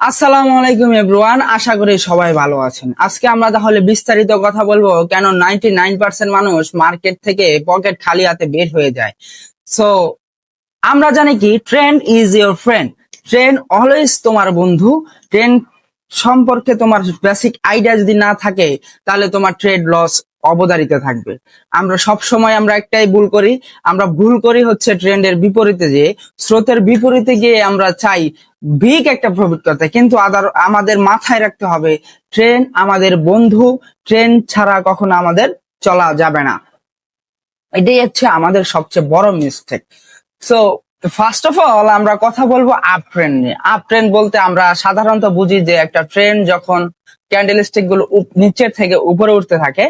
আসসালামু আলাইকুম এভরিওয়ান, আশা করি সবাই ভালো আছেন। আজকে আমরা তাহলে বিস্তারিত কথা বলবো কেন 99% মানুষ মার্কেট থেকে পকেট খালি হাতে বের হয়ে যায়। সো আমরা জানি কি trend is your friend, trend always তোমার বন্ধু। ট্রেন্ড সম্পর্কে তোমার বেসিক আইডিয়া যদি না থাকে তাহলে তোমার ট্রেড লস অবধারিত থাকবে। আমরা সব সময় একটাই ভুল করি, আমরা ভুল করি হচ্ছে ট্রেন্ডের বিপরীতে, যে স্রোতের বিপরীতে গিয়ে আমরা চাই বিগ একটা প্রফিট করতে, কিন্তু আমাদের মাথায় রাখতে হবে ট্রেন্ড আমাদের বন্ধু, ট্রেন্ড ছাড়া কখনো আমাদের চলা যাবে না। এটাই হচ্ছে আমাদের সবচেয়ে বড় mistake. So first of all আমরা কথা বলবো আপ ট্রেন্ড নিয়ে। আপ ট্রেন্ড বলতে আমরা সাধারণত বুঝি যে একটা ট্রেন্ড যখন ক্যান্ডেলস্টিক গুলো নিচের থেকে উপরে উঠতে থাকে,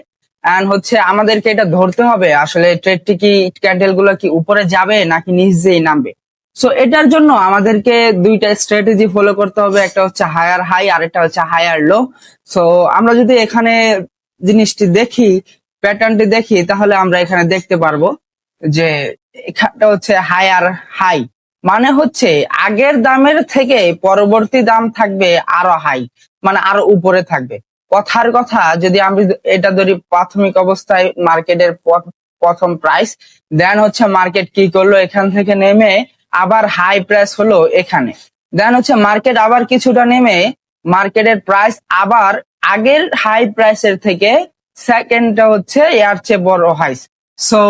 এন্ড হচ্ছে আমাদেরকে এটা ধরতে হবে আসলে ট্রেডটি কি, ক্যান্ডেল গুলো কি উপরে যাবে নাকি নিচেই নামবে। সো এটার জন্য আমাদেরকে দুইটা স্ট্র্যাটেজি ফলো করতে হবে, একটা হচ্ছে হায়ার হাই আর একটা হচ্ছে হায়ার লো। সো আমরা যদি এখানে জিনিসটি দেখি, প্যাটার্নটি দেখি, তাহলে আমরা এখানে দেখতে পারবো যে এখানটা হচ্ছে হায়ার হাই, মানে হচ্ছে আগের দামের থেকে পরবর্তী দাম থাকবে আরো হাই, মানে আরো উপরে থাকবে। কথার কথা, যদি আমি এটা ধরি প্রাথমিক অবস্থায় মার্কেটের প্রথম প্রাইস, দেন হচ্ছে মার্কেট কি করলো, এখান থেকে নেমে আবার হাই প্রাইস হলো এখানে, দেন হচ্ছে মার্কেট আবার কিছুটা নেমে মার্কেটের প্রাইস আবার আগের হাই প্রাইসের থেকে সেকেন্ডটা হচ্ছে এর চেয়ে বড় হাই। সো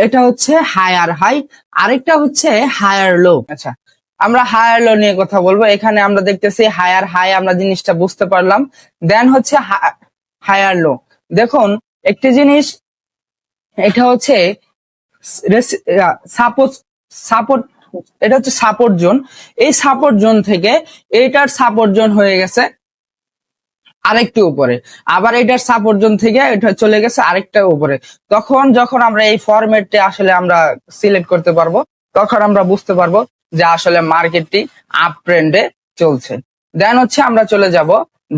এটা হচ্ছে হায়ার হাই, আরেকটা হচ্ছে হায়ার লো। আচ্ছা, আমরা হায়ার লো নিয়ে কথা বলবো। এখানে আমরা দেখতেছি হায়ার হাই, আমরা জিনিসটা বুঝতে পারলাম। দেন হচ্ছে হায়ার লো। দেখুন একটি জিনিস, এটা হচ্ছে সাপোর্ট সাপোর্ট এটা হচ্ছে সাপোর্ট জোন। এই সাপোর্ট জোন থেকে এইটার সাপোর্ট জোন হয়ে গেছে আরেকটু উপরে, আবার এটার সাপোর্ট জোন থেকে এটা চলে গেছে আরেকটা উপরে। তখন যখন আমরা এই ফরম্যাটটা আসলে আমরা সিলেক্ট করতে পারবো, তখন আমরা বুঝতে পারবো যে আসলে মার্কেটটি আপ ট্রেন্ডে চলছে। দেন হচ্ছে আমরা চলে যাব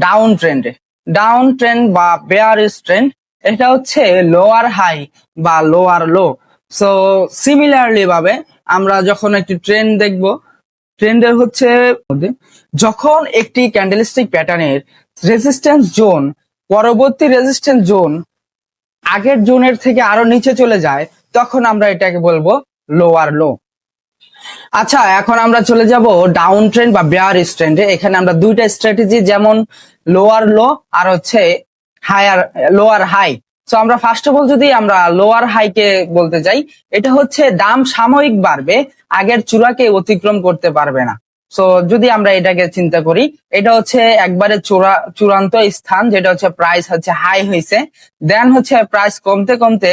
ডাউন ট্রেন্ডে। ডাউন ট্রেন্ড বা বেয়ারিশ ট্রেন্ড, এটা হচ্ছে লোয়ার হাই বা লোয়ার লো। সো সিমিলারলি ভাবে আমরা যখন একটি ট্রেন্ড দেখব, ট্রেন্ডের হচ্ছে যখন একটি ক্যান্ডেলস্টিক প্যাটার্নের রেজিস্ট্যান্স জোন পরবর্তী রেজিস্ট্যান্স জোন আগের জোনের থেকে আরো নিচে চলে যায়, তখন আমরা এটাকে বলবো লোয়ার লো। আচ্ছা, এখন আমরা চলে যাব ডাউন ট্রেন্ড বা বেয়ারিশ ট্রেন্ডে। এখানে আমরা দুইটা স্ট্র্যাটেজি, যেমন লোয়ার লো আর হচ্ছে হায়ার লোয়ার হাই। সো আমরা ফার্স্ট অফ অল যদি আমরা লোয়ার হাইকে বলতে যাই, এটা হচ্ছে দাম সাময়িক বাড়বে, আগের চূড়াকে অতিক্রম করতে পারবে না। সো যদি আমরা এটাকে চিন্তা করি, এটা হচ্ছে একবারে চূড়ান্ত স্থান, যেটা হচ্ছে প্রাইস হচ্ছে হাই হয়েছে, দেন হচ্ছে প্রাইস কমতে কমতে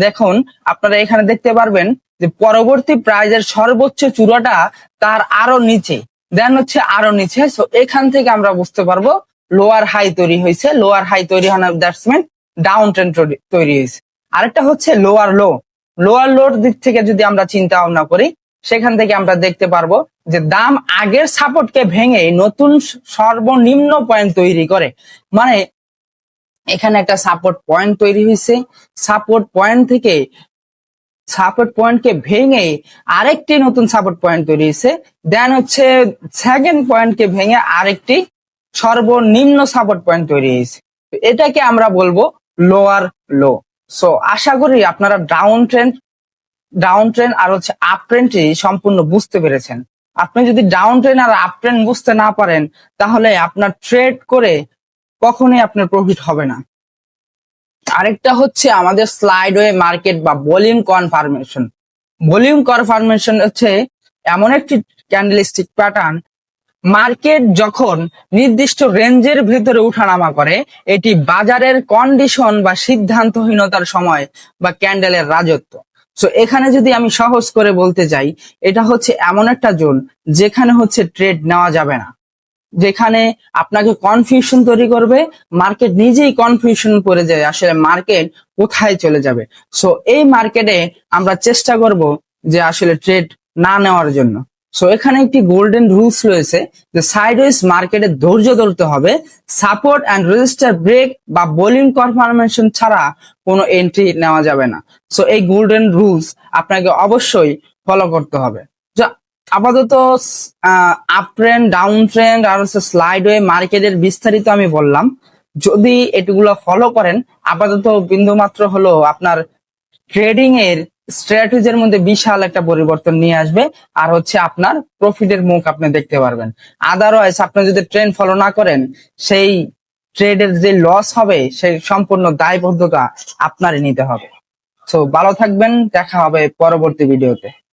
দেখুন আপনারা এখানে দেখতে পারবেন যে পরবর্তী প্রাইজের সর্বোচ্চ চূড়াটা তার আরো নিচে, দেন হচ্ছে আরো নিচে। সো এখান থেকে আমরা বুঝতে পারবো লোয়ার হাই তৈরি হয়েছে। লোয়ার হাই তৈরি হওয়ার দ্যাটস মিন ডাউন ট্রেন্ড তৈরি হয়েছে। আরেকটা হচ্ছে লোয়ার লো। লোয়ার লোর দিক থেকে যদি আমরা চিন্তা ভাবনা করি, সেখান থেকে আমরা দেখতে পারবো যে দাম আগের সাপোর্টকে ভেঙে নতুন সর্বনিম্ন পয়েন্ট তৈরি করে, মানে এখানে একটা সাপোর্ট পয়েন্ট তৈরি হয়েছে, সাপোর্ট পয়েন্টকে ভেঙে আরেকটি নতুন সাপোর্ট পয়েন্ট তৈরি হয়েছে, দেন হচ্ছে সেকেন্ড পয়েন্টকে ভেঙে আরেকটি সর্বনিম্ন সাপোর্ট পয়েন্ট তৈরি হয়েছে। এটাকে আমরা বলবো লোয়ার লো। সো আশা করি আপনারা ডাউন ট্রেন্ড আর হচ্ছে আপ ট্রেন্ডটি সম্পূর্ণ বুঝতে পেরেছেন। আপনি যদি ডাউন ট্রেন্ড আর আপ ট্রেন্ড বুঝতে না পারেন, তাহলে আপনার ট্রেড করে কখনোই আপনার প্রফিট হবে না। আরেকটা হচ্ছে আমাদের স্লাইড ওয়ে মার্কেট বা ভলিউম কনফার্মেশন। ভলিউম কনফার্মেশন হচ্ছে এমন একটি ক্যান্ডেলস্টিক প্যাটার্ন, মার্কেট যখন নির্দিষ্ট রেঞ্জের ভেতরে উঠানামা করে, এটি বাজারের কন্ডিশন বা সিদ্ধান্তহীনতার সময় বা ক্যান্ডেলের রাজত্ব। সো এখানে যদি আমি সহজ করে বলতে যাই, এটা হচ্ছে এমন একটা জোন যেখানে হচ্ছে ট্রেড নেওয়া যাবে না, যেখানে আপনাকে কনফিউশন তৈরি করবে, মার্কেট নিজেই কনফিউশন করে যায় আসলে মার্কেট কোথায় চলে যাবে। সো এই মার্কেটে আমরা চেষ্টা করব যে আসলে ট্রেড না নেওয়ার জন্য। সো এখানে একটি গোল্ডেন রুলস রয়েছে যে সাইডওয়েজ মার্কেটে ধৈর্য ধরতে হবে, সাপোর্ট এন্ড রেজিস্টার ব্রেক বা ভলিউম কনফার্মেশন ছাড়া কোনো এন্ট্রি নেওয়া যাবে না। সো এই গোল্ডেন রুলস আপনাকে অবশ্যই ফলো করতে হবে। আপাতত আপ ট্রেন্ড, ডাউন ট্রেন্ড আর হচ্ছে স্লাইড ওয়ে মার্কেটের বিস্তারিত আমি বললাম। যদি এগুলো ফলো করেন, আপাতত বিন্দু মাত্র হলো আপনার ট্রেডিং এর স্ট্র্যাটেজির মধ্যে বিশাল একটা পরিবর্তন নিয়ে আসবে, আর হচ্ছে আপনার প্রফিটের মুখ আপনি দেখতে পারবেন। আদারওয়াইজ আপনি যদি ট্রেন্ড ফলো না করেন, সেই ট্রেডের যে লস হবে সেই সম্পূর্ণ দায়বদ্ধতা আপনারই নিতে হবে। তো ভালো থাকবেন, দেখা হবে পরবর্তী ভিডিওতে।